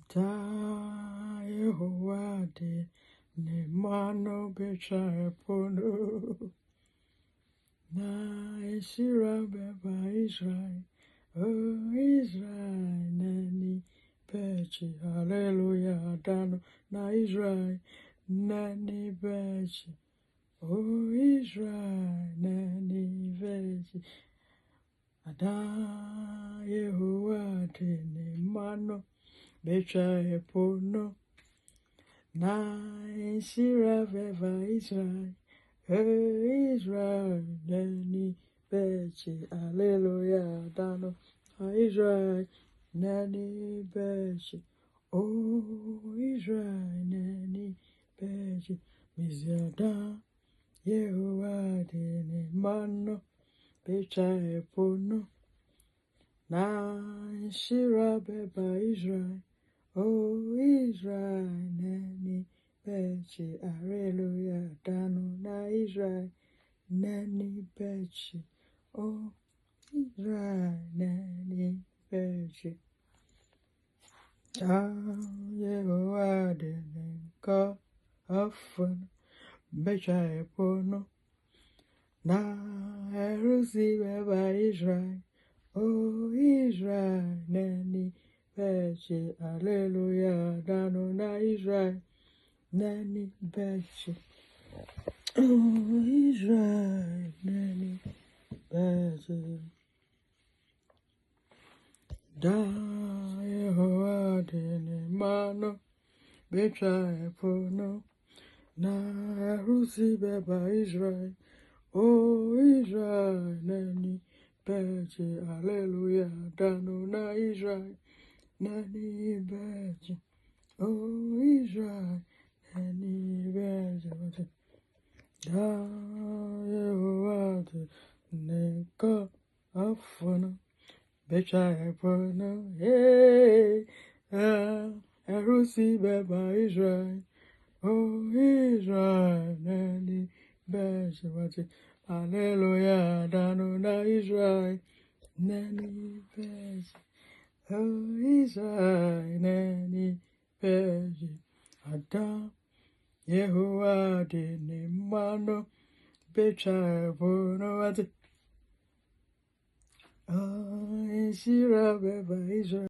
Da Yehovah de ne mano becha pono na Isira beba Israel oh Israel nani bechi hallelujah dano na Israel nani bechi oh Israel nani bechi ada Yehovah de ne mano becha pono na Isira beba Israel hey Israel, Nani Bechi, Alleluia, Dano, Israel, Nani Bechi, oh Israel, Nani Bechi, Miziada, Yehovah, Dene Mano, Becha Epono, Na Shira Beba Israel, oh Israel, Nani Bechi, Alleluia, Dano, na Israel. Nani Bechi, oh Israel, Nani Bechi. Yehovah the God of Becha Epono, na Erusi Beba Israel, oh Israel, Nani Bechi, Alleluia, Dano na Israel, Nani Bechi. Oh, Israel, Nani Bechi. Da Yehovah dene mano becha epono na Rusi beba Israel oh Israel nani beche hallelujah dano na Israel nani beche oh Israel nani beche da Yehovah dene ka afona Becha epono, hey, Erusi beba Israel, oh Israel, nani becha wati, hallelujah, dano na Israel, nani becha, oh Israel, nani becha, Adam, Yehovah dene mano, becha epono wati. Oh, Israel, Israel.